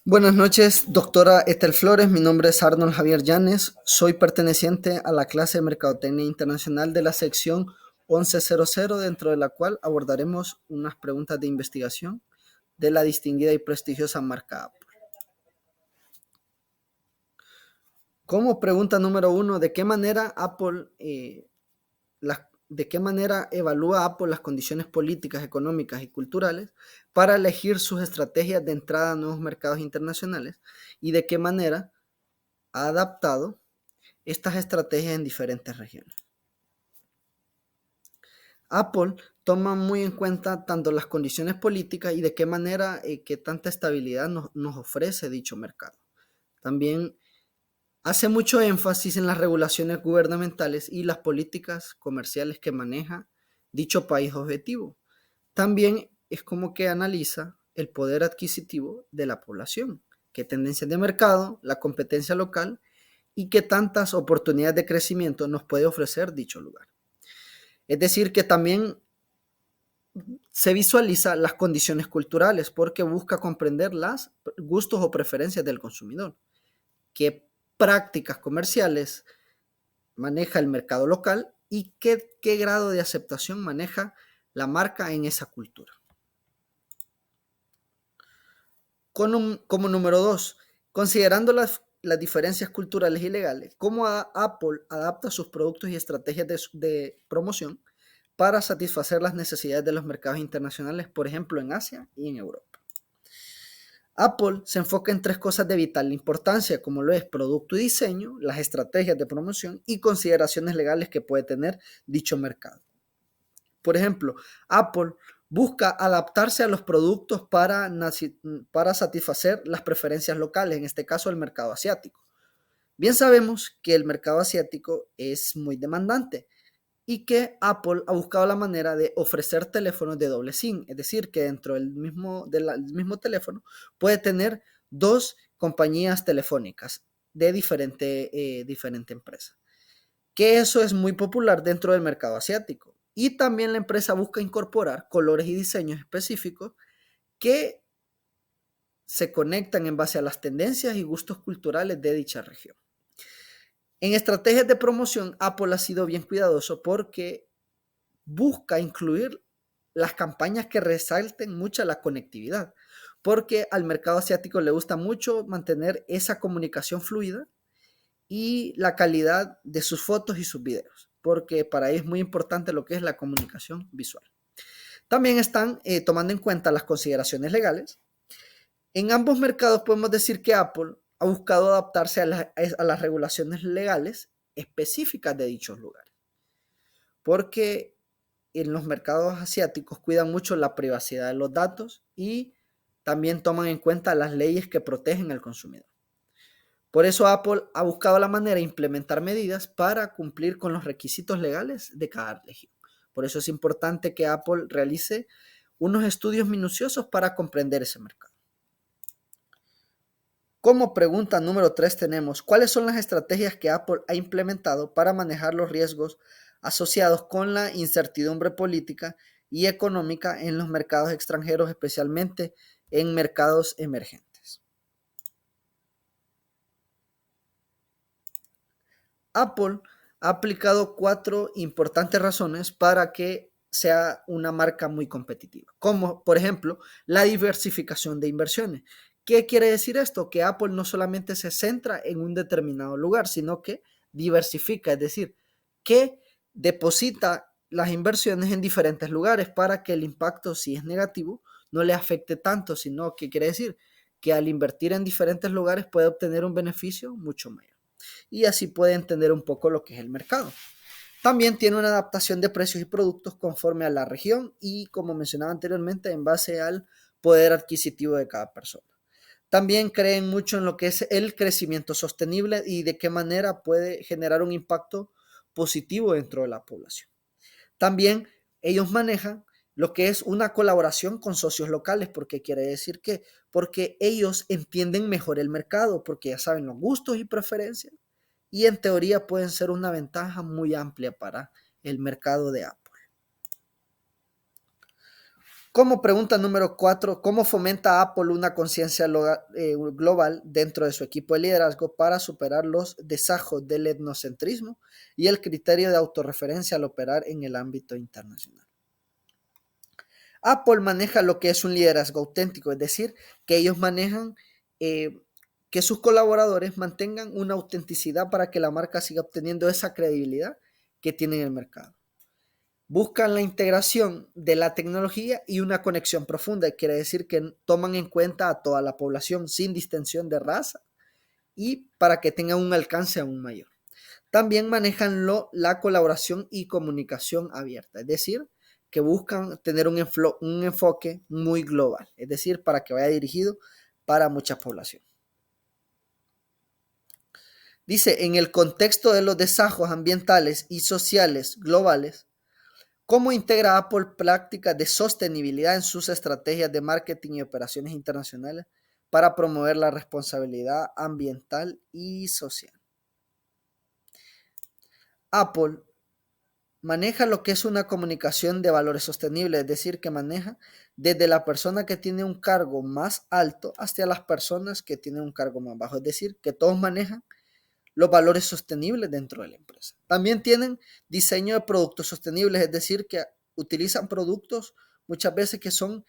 Buenas noches, doctora Ethel Flores. Mi nombre es Arnold Javier Llanes. Soy perteneciente a la clase de Mercadotecnia Internacional de la sección 1100, dentro de la cual abordaremos unas preguntas de investigación de la distinguida y prestigiosa marca Apple. Como pregunta número uno, ¿de qué manera de qué manera evalúa Apple las condiciones políticas, económicas y culturales para elegir sus estrategias de entrada a nuevos mercados internacionales? ¿Y de qué manera ha adaptado estas estrategias en diferentes regiones? Apple toma muy en cuenta tanto las condiciones políticas y de qué manera, qué tanta estabilidad nos ofrece dicho mercado. También hace mucho énfasis en las regulaciones gubernamentales y las políticas comerciales que maneja dicho país objetivo. También es como que analiza el poder adquisitivo de la población, qué tendencias de mercado, la competencia local y qué tantas oportunidades de crecimiento nos puede ofrecer dicho lugar. Es decir, que también se visualiza las condiciones culturales porque busca comprender los gustos o preferencias del consumidor, qué prácticas comerciales maneja el mercado local y qué grado de aceptación maneja la marca en esa cultura. Como número dos, considerando las diferencias culturales y legales, cómo Apple adapta sus productos y estrategias de promoción para satisfacer las necesidades de los mercados internacionales, por ejemplo, en Asia y en Europa. Apple se enfoca en tres cosas de vital importancia, como lo es producto y diseño, las estrategias de promoción y consideraciones legales que puede tener dicho mercado. Por ejemplo, Apple busca adaptarse a los productos para satisfacer las preferencias locales, en este caso el mercado asiático. Bien sabemos que el mercado asiático es muy demandante y que Apple ha buscado la manera de ofrecer teléfonos de doble SIM, es decir, que dentro del mismo teléfono puede tener dos compañías telefónicas de diferente empresa. Que eso es muy popular dentro del mercado asiático. Y también la empresa busca incorporar colores y diseños específicos que se conectan en base a las tendencias y gustos culturales de dicha región. En estrategias de promoción, Apple ha sido bien cuidadoso porque busca incluir las campañas que resalten mucho la conectividad, porque al mercado asiático le gusta mucho mantener esa comunicación fluida y la calidad de sus fotos y sus videos, porque para ellos es muy importante lo que es la comunicación visual. También están tomando en cuenta las consideraciones legales. En ambos mercados podemos decir que Apple ha buscado adaptarse a las regulaciones legales específicas de dichos lugares, porque en los mercados asiáticos cuidan mucho la privacidad de los datos y también toman en cuenta las leyes que protegen al consumidor. Por eso Apple ha buscado la manera de implementar medidas para cumplir con los requisitos legales de cada región. Por eso es importante que Apple realice unos estudios minuciosos para comprender ese mercado. Como pregunta número 3 tenemos, ¿cuáles son las estrategias que Apple ha implementado para manejar los riesgos asociados con la incertidumbre política y económica en los mercados extranjeros, especialmente en mercados emergentes? Apple ha aplicado 4 importantes razones para que sea una marca muy competitiva, como por ejemplo la diversificación de inversiones. ¿Qué quiere decir esto? Que Apple no solamente se centra en un determinado lugar, sino que diversifica, es decir, que deposita las inversiones en diferentes lugares para que el impacto, si es negativo, no le afecte tanto, sino que quiere decir que al invertir en diferentes lugares puede obtener un beneficio mucho mayor y así puede entender un poco lo que es el mercado. También tiene una adaptación de precios y productos conforme a la región y, como mencionaba anteriormente, en base al poder adquisitivo de cada persona. También creen mucho en lo que es el crecimiento sostenible y de qué manera puede generar un impacto positivo dentro de la población. También ellos manejan lo que es una colaboración con socios locales, porque quiere decir que, porque ellos entienden mejor el mercado, porque ya saben los gustos y preferencias, y en teoría pueden ser una ventaja muy amplia para el mercado de Apple. Como pregunta número 4, ¿cómo fomenta Apple una conciencia global dentro de su equipo de liderazgo para superar los desajos del etnocentrismo y el criterio de autorreferencia al operar en el ámbito internacional? Apple maneja lo que es un liderazgo auténtico, es decir, que ellos manejan que sus colaboradores mantengan una autenticidad para que la marca siga obteniendo esa credibilidad que tiene en el mercado. Buscan la integración de la tecnología y una conexión profunda. Quiere decir que toman en cuenta a toda la población sin distinción de raza y para que tengan un alcance aún mayor. También manejan la colaboración y comunicación abierta, es decir, que buscan tener un enfoque muy global, es decir, para que vaya dirigido para mucha población. Dice, en el contexto de los desajos ambientales y sociales globales, ¿cómo integra Apple prácticas de sostenibilidad en sus estrategias de marketing y operaciones internacionales para promover la responsabilidad ambiental y social? Apple maneja lo que es una comunicación de valores sostenibles, es decir, que maneja desde la persona que tiene un cargo más alto hasta las personas que tienen un cargo más bajo, es decir, que todos manejan los valores sostenibles dentro de la empresa. También tienen diseño de productos sostenibles, es decir, que utilizan productos muchas veces que son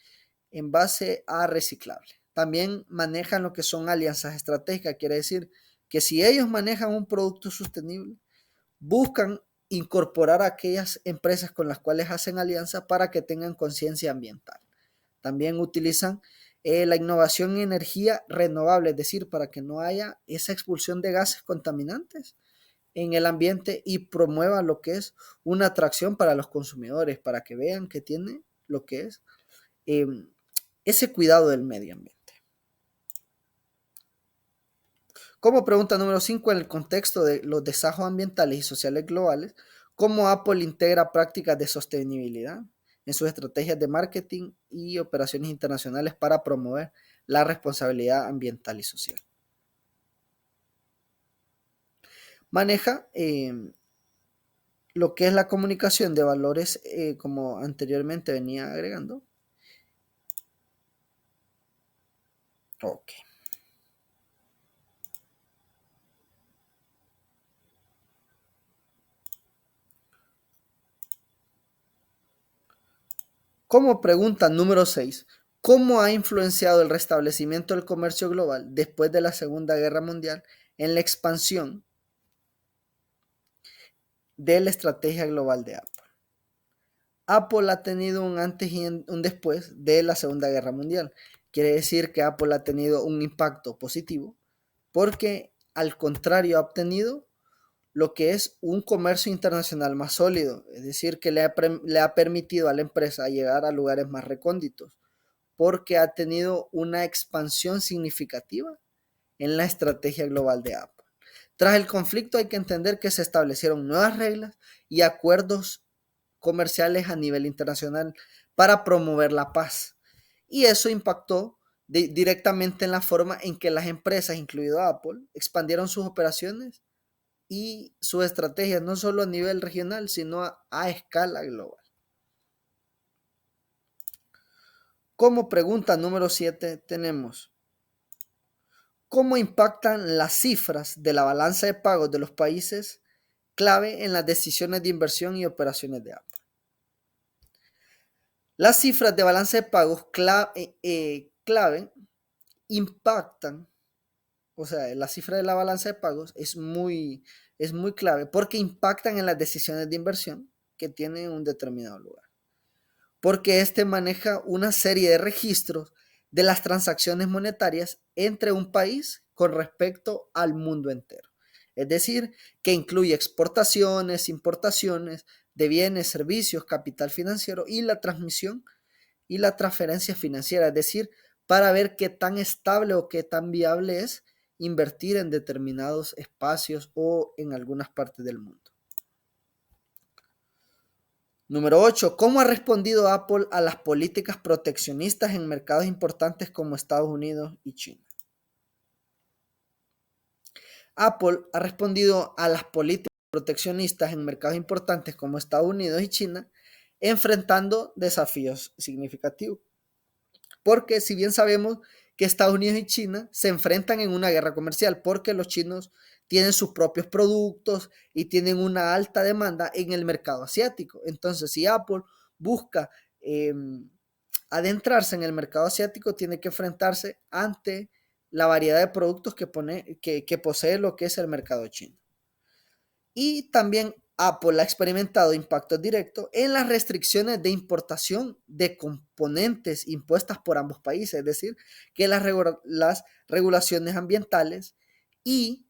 en base a reciclable. También manejan lo que son alianzas estratégicas, quiere decir que si ellos manejan un producto sostenible, buscan incorporar a aquellas empresas con las cuales hacen alianza para que tengan conciencia ambiental. También utilizan la innovación en energía renovable, es decir, para que no haya esa expulsión de gases contaminantes en el ambiente y promueva lo que es una atracción para los consumidores, para que vean que tiene lo que es eh, ese cuidado del medio ambiente. Como pregunta número 5, en el contexto de los desajos ambientales y sociales globales, ¿cómo Apple integra prácticas de sostenibilidad en sus estrategias de marketing y operaciones internacionales para promover la responsabilidad ambiental y social? Maneja lo que es la comunicación de valores, como anteriormente venía agregando. Ok. Como pregunta número 6, ¿cómo ha influenciado el restablecimiento del comercio global después de la Segunda Guerra Mundial en la expansión de la estrategia global de Apple? Apple ha tenido un antes y un después de la Segunda Guerra Mundial. Quiere decir que Apple ha tenido un impacto positivo porque al contrario ha obtenido lo que es un comercio internacional más sólido, es decir, que le ha permitido a la empresa llegar a lugares más recónditos porque ha tenido una expansión significativa en la estrategia global de Apple. Tras el conflicto hay que entender que se establecieron nuevas reglas y acuerdos comerciales a nivel internacional para promover la paz. Y eso impactó directamente en la forma en que las empresas, incluido Apple, expandieron sus operaciones y sus estrategias, no solo a nivel regional, sino a escala global. Como pregunta número 7 tenemos, ¿cómo impactan las cifras de la balanza de pagos de los países clave en las decisiones de inversión y operaciones de Apple? Las cifras de balanza de pagos clave impactan, o sea, la cifra de la balanza de pagos es muy clave porque impactan en las decisiones de inversión que tienen un determinado lugar. Porque este maneja una serie de registros de las transacciones monetarias entre un país con respecto al mundo entero. Es decir, que incluye exportaciones, importaciones de bienes, servicios, capital financiero y la transmisión y la transferencia financiera. Es decir, para ver qué tan estable o qué tan viable es invertir en determinados espacios o en algunas partes del mundo. Número 8. ¿Cómo ha respondido Apple a las políticas proteccionistas en mercados importantes como Estados Unidos y China? Apple ha respondido a las políticas proteccionistas en mercados importantes como Estados Unidos y China enfrentando desafíos significativos. Porque si bien sabemos que Estados Unidos y China se enfrentan en una guerra comercial, porque los chinos tienen sus propios productos y tienen una alta demanda en el mercado asiático. Entonces, si Apple busca adentrarse en el mercado asiático, tiene que enfrentarse ante la variedad de productos que posee lo que es el mercado chino. Y también Apple ha experimentado impactos directos en las restricciones de importación de componentes impuestas por ambos países, es decir, que las regulaciones ambientales y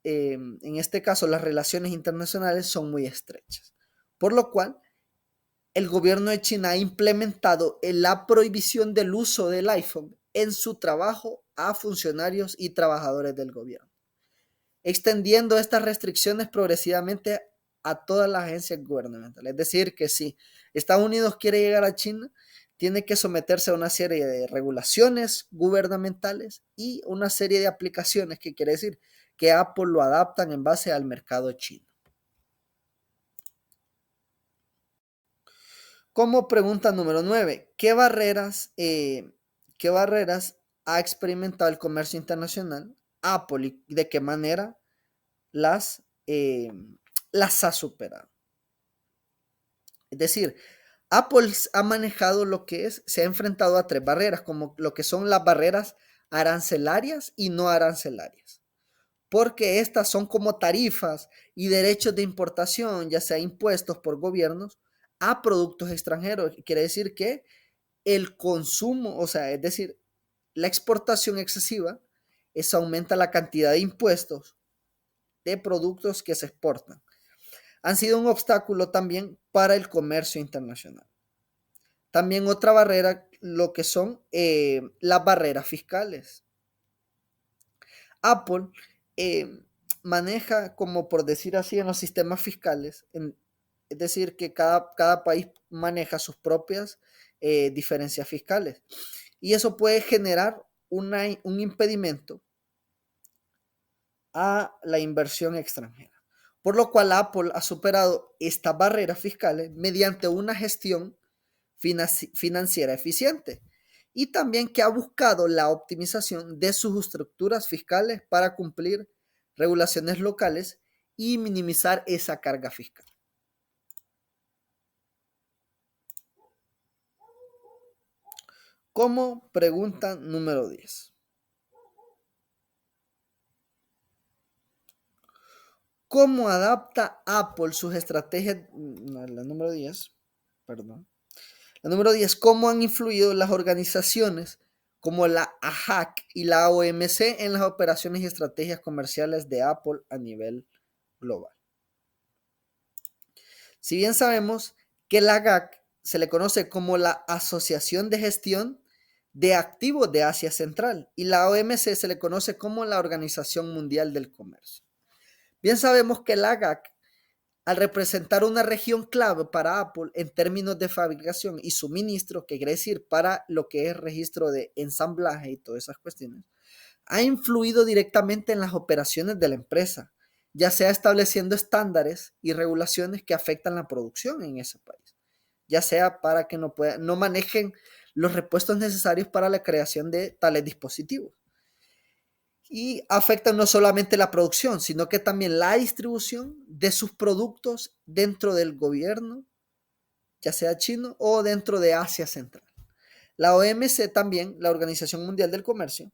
en este caso las relaciones internacionales son muy estrechas. Por lo cual, el gobierno de China ha implementado la prohibición del uso del iPhone en su trabajo a funcionarios y trabajadores del gobierno, extendiendo estas restricciones progresivamente a todas las agencias gubernamentales. Es decir, que si Estados Unidos quiere llegar a China, tiene que someterse a una serie de regulaciones gubernamentales y una serie de aplicaciones, que quiere decir que Apple lo adaptan en base al mercado chino. Como pregunta número 9, ¿qué barreras ha experimentado el comercio internacional Apple y de qué manera las ha superado? Es decir, Apple ha manejado se ha enfrentado a 3 barreras, como lo que son las barreras arancelarias y no arancelarias, porque estas son como tarifas y derechos de importación, ya sea impuestos por gobiernos a productos extranjeros. Quiere decir que el consumo, o sea, es decir, la exportación excesiva, eso aumenta la cantidad de impuestos de productos que se exportan. Han sido un obstáculo también para el comercio internacional. También otra barrera, lo que son las barreras fiscales. Apple maneja, como por decir así, en los sistemas fiscales, es decir, que cada país maneja sus propias diferencias fiscales. Y eso puede generar un impedimento a la inversión extranjera. Por lo cual Apple ha superado estas barreras fiscales mediante una gestión financiera eficiente y también que ha buscado la optimización de sus estructuras fiscales para cumplir regulaciones locales y minimizar esa carga fiscal. Como pregunta número 10. ¿Cómo adapta Apple sus estrategias? No, la número 10, perdón. La número 10, ¿cómo han influido las organizaciones como la AHAC y la OMC en las operaciones y estrategias comerciales de Apple a nivel global? Si bien sabemos que la AHAC se le conoce como la Asociación de Gestión de Activos de Asia Central y la OMC se le conoce como la Organización Mundial del Comercio. Bien sabemos que la AHAC, al representar una región clave para Apple en términos de fabricación y suministro, que quiere decir para lo que es registro de ensamblaje y todas esas cuestiones, ha influido directamente en las operaciones de la empresa, ya sea estableciendo estándares y regulaciones que afectan la producción en ese país, ya sea para que no manejen los repuestos necesarios para la creación de tales dispositivos. Y afectan no solamente la producción, sino que también la distribución de sus productos dentro del gobierno, ya sea chino o dentro de Asia Central. La OMC también, la Organización Mundial del Comercio,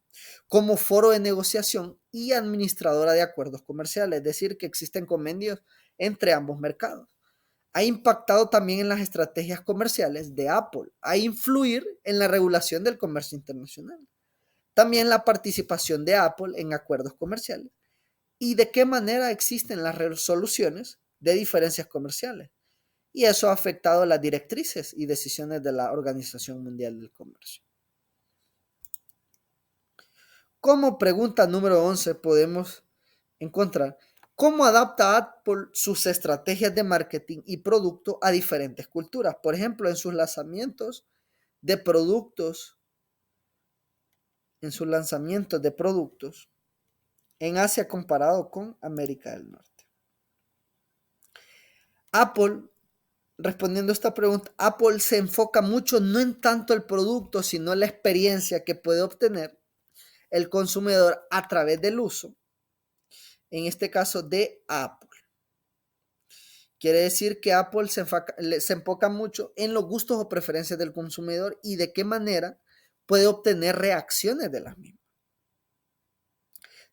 como foro de negociación y administradora de acuerdos comerciales, es decir, que existen convenios entre ambos mercados. Ha impactado también en las estrategias comerciales de Apple, a influir en la regulación del comercio internacional. También la participación de Apple en acuerdos comerciales y de qué manera existen las resoluciones de diferencias comerciales. Y eso ha afectado las directrices y decisiones de la Organización Mundial del Comercio. Como pregunta número 11 podemos encontrar cómo adapta Apple sus estrategias de marketing y producto a diferentes culturas. Por ejemplo, en sus lanzamientos de productos en Asia comparado con América del Norte. Apple respondiendo a esta pregunta, Apple se enfoca mucho no en tanto el producto, sino en la experiencia que puede obtener el consumidor a través del uso, en este caso de Apple. Quiere decir que Apple se enfoca mucho en los gustos o preferencias del consumidor y de qué manera puede obtener reacciones de las mismas.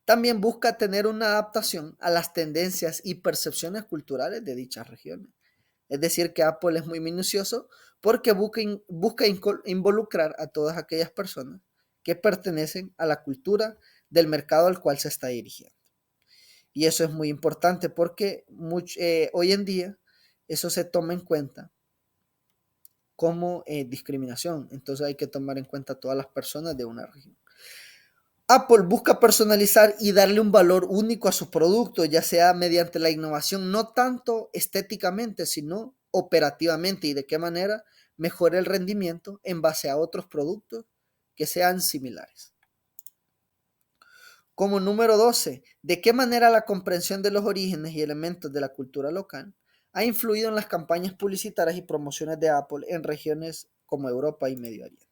También busca tener una adaptación a las tendencias y percepciones culturales de dichas regiones. Es decir, que Apple es muy minucioso porque busca involucrar a todas aquellas personas que pertenecen a la cultura del mercado al cual se está dirigiendo. Y eso es muy importante porque hoy en día eso se toma en cuenta como discriminación. Entonces hay que tomar en cuenta a todas las personas de una región. Apple busca personalizar y darle un valor único a sus productos, ya sea mediante la innovación, no tanto estéticamente, sino operativamente, y de qué manera mejora el rendimiento en base a otros productos que sean similares. Como número 12, ¿de qué manera la comprensión de los orígenes y elementos de la cultura local ha influido en las campañas publicitarias y promociones de Apple en regiones como Europa y Medio Oriente?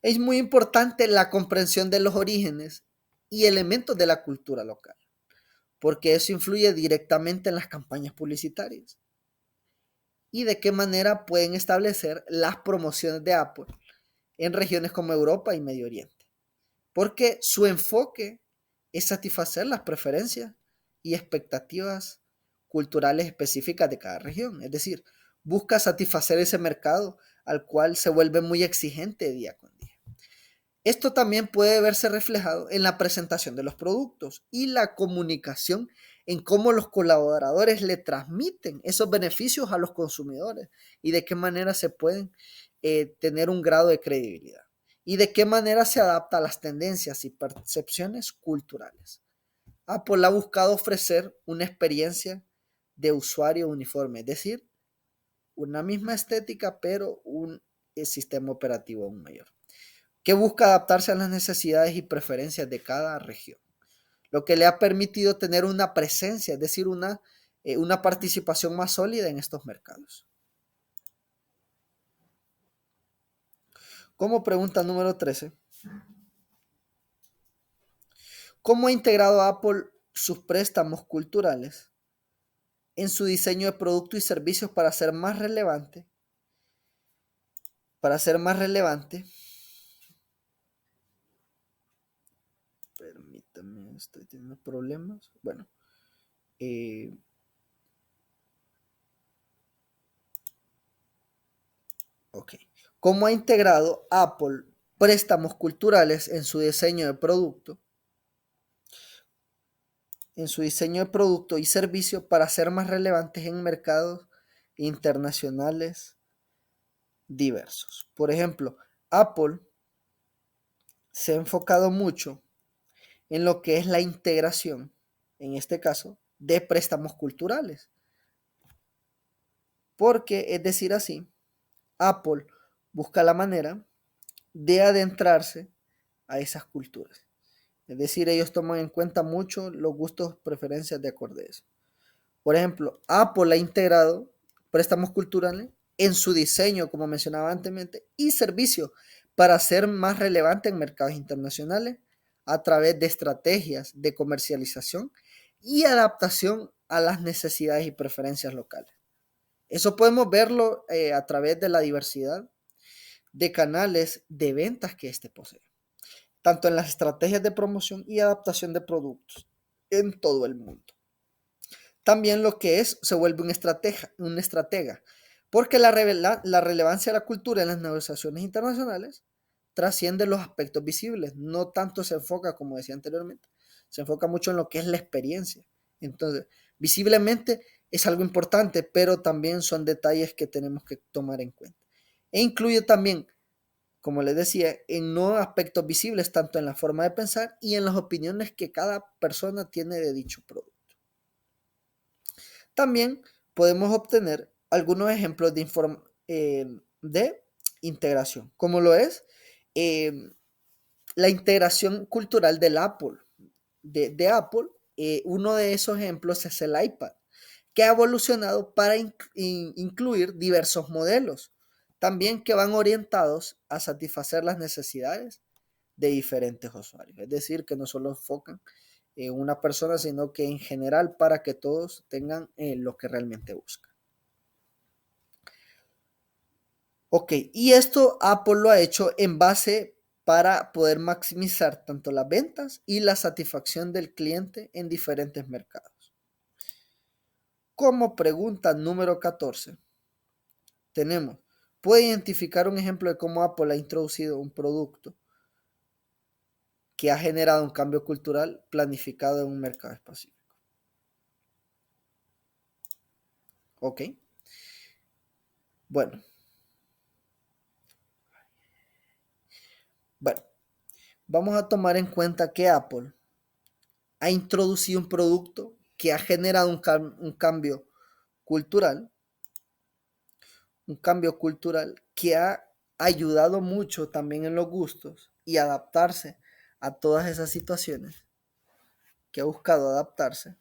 Es muy importante la comprensión de los orígenes y elementos de la cultura local, porque eso influye directamente en las campañas publicitarias y de qué manera pueden establecer las promociones de Apple en regiones como Europa y Medio Oriente, porque su enfoque es satisfacer las preferencias y expectativas culturales específicas de cada región, es decir, busca satisfacer ese mercado al cual se vuelve muy exigente día con día. Esto también puede verse reflejado en la presentación de los productos y la comunicación en cómo los colaboradores le transmiten esos beneficios a los consumidores y de qué manera se pueden tener un grado de credibilidad y de qué manera se adapta a las tendencias y percepciones culturales. Apple ha buscado ofrecer una experiencia de usuario uniforme, es decir, una misma estética, pero un sistema operativo aún mayor, que busca adaptarse a las necesidades y preferencias de cada región, lo que le ha permitido tener una presencia, es decir, una participación más sólida en estos mercados. Como pregunta número 13, ¿cómo ha integrado Apple sus préstamos culturales en su diseño de productos y servicios para ser más relevante? Permítame, estoy teniendo problemas. Bueno, ok. ¿Cómo ha integrado Apple préstamos culturales en su diseño de producto? En su diseño de producto y servicio para ser más relevantes en mercados internacionales diversos. Por ejemplo, Apple se ha enfocado mucho en lo que es la integración, en este caso, de préstamos culturales. Porque, es decir así, Apple busca la manera de adentrarse a esas culturas. Es decir, ellos toman en cuenta mucho los gustos, preferencias de acuerdo a eso. Por ejemplo, Apple ha integrado préstamos culturales en su diseño, como mencionaba anteriormente, y servicio para ser más relevante en mercados internacionales a través de estrategias de comercialización y adaptación a las necesidades y preferencias locales. Eso podemos verlo a través de la diversidad de canales de ventas que éste posee, tanto en las estrategias de promoción y adaptación de productos en todo el mundo. También lo que se vuelve un estratega, porque la relevancia de la cultura en las negociaciones internacionales trasciende los aspectos visibles, no tanto se enfoca, como decía anteriormente, se enfoca mucho en lo que es la experiencia. Entonces, visiblemente es algo importante, pero también son detalles que tenemos que tomar en cuenta. E incluye también, como les decía, en no aspectos visibles, tanto en la forma de pensar y en las opiniones que cada persona tiene de dicho producto. También podemos obtener algunos ejemplos de integración, como lo es eh, la integración cultural del Apple, de Apple. Uno de esos ejemplos es el iPad, que ha evolucionado para incluir diversos modelos, también que van orientados a satisfacer las necesidades de diferentes usuarios. Es decir, que no solo enfocan en una persona, sino que en general para que todos tengan lo que realmente buscan. Ok, y esto Apple lo ha hecho en base para poder maximizar tanto las ventas y la satisfacción del cliente en diferentes mercados. Como pregunta número 14, tenemos, ¿puede identificar un ejemplo de cómo Apple ha introducido un producto que ha generado un cambio cultural planificado en un mercado específico? Ok, bueno, vamos a tomar en cuenta que Apple ha introducido un producto que ha generado un cambio cultural, que ha ayudado mucho también en los gustos y adaptarse a todas esas situaciones, que ha buscado adaptarse,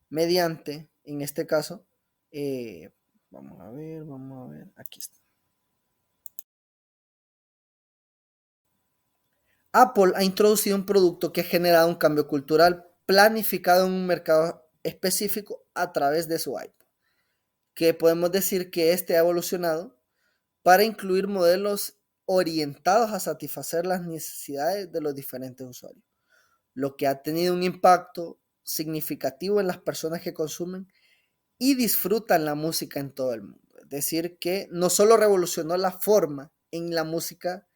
mediante, en este caso, vamos a ver, aquí está. Apple ha introducido un producto que ha generado un cambio cultural planificado en un mercado específico a través de su iPod, que podemos decir que este ha evolucionado para incluir modelos orientados a satisfacer las necesidades de los diferentes usuarios, lo que ha tenido un impacto significativo en las personas que consumen y disfrutan la música en todo el mundo. Es decir, que no solo revolucionó la forma en la música,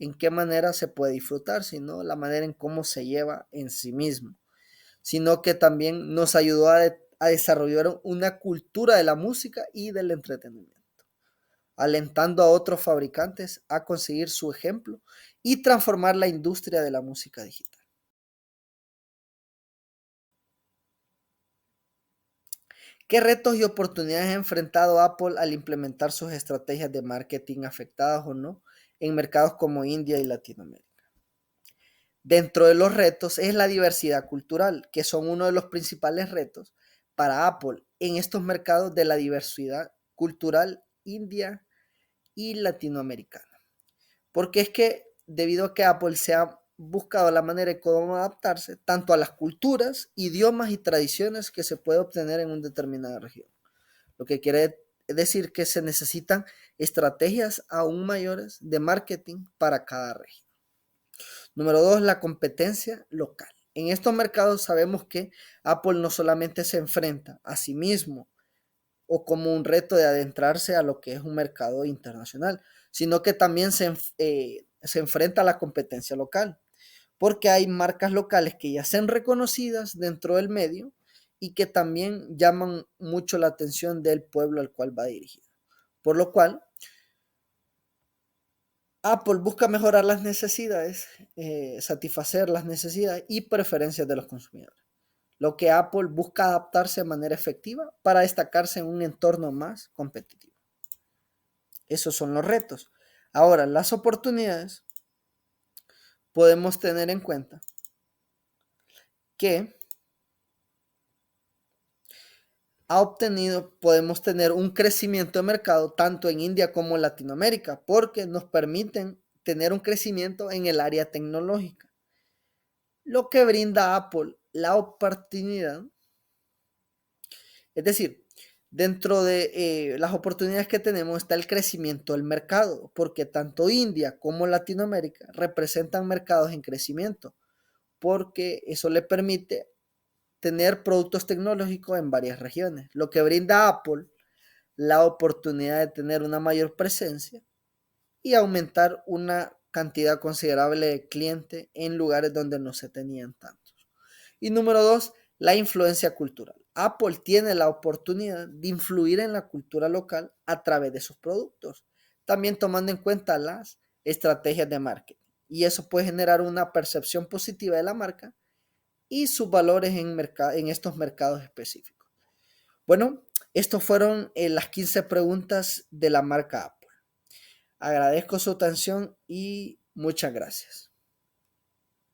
en qué manera se puede disfrutar, sino la manera en cómo se lleva en sí mismo, sino que también nos ayudó a desarrollar una cultura de la música y del entretenimiento, alentando a otros fabricantes a conseguir su ejemplo y transformar la industria de la música digital. ¿Qué retos y oportunidades ha enfrentado Apple al implementar sus estrategias de marketing, afectadas o no, en mercados como India y Latinoamérica? Dentro de los retos es la diversidad cultural, que son uno de los principales retos para Apple en estos mercados de la diversidad cultural india y latinoamericana. Porque es que debido a que Apple se ha buscado la manera de cómo adaptarse tanto a las culturas, idiomas y tradiciones que se puede obtener en una determinada región. Lo que quiere decir que se necesitan estrategias aún mayores de marketing para cada región. Número 2, la competencia local. En estos mercados sabemos que Apple no solamente se enfrenta a sí mismo o como un reto de adentrarse a lo que es un mercado internacional, sino que también se enfrenta a la competencia local, porque hay marcas locales que ya sean reconocidas dentro del medio y que también llaman mucho la atención del pueblo al cual va dirigido. Por lo cual, Apple busca mejorar las necesidades, satisfacer las necesidades y preferencias de los consumidores, lo que Apple busca adaptarse de manera efectiva para destacarse en un entorno más competitivo. Esos son los retos. Ahora, las oportunidades, podemos tener en cuenta que podemos tener un crecimiento de mercado tanto en India como en Latinoamérica, porque nos permiten tener un crecimiento en el área tecnológica, lo que brinda a Apple la oportunidad, es decir, dentro de las oportunidades que tenemos está el crecimiento del mercado, porque tanto India como Latinoamérica representan mercados en crecimiento, porque eso le permite tener productos tecnológicos en varias regiones, lo que brinda a Apple la oportunidad de tener una mayor presencia y aumentar una cantidad considerable de clientes en lugares donde no se tenían tantos. Y número 2, la influencia cultural. Apple tiene la oportunidad de influir en la cultura local a través de sus productos, también tomando en cuenta las estrategias de marketing. Y eso puede generar una percepción positiva de la marca y sus valores en estos mercados específicos. Bueno, estos fueron las 15 preguntas de la marca Apple. Agradezco su atención y muchas gracias.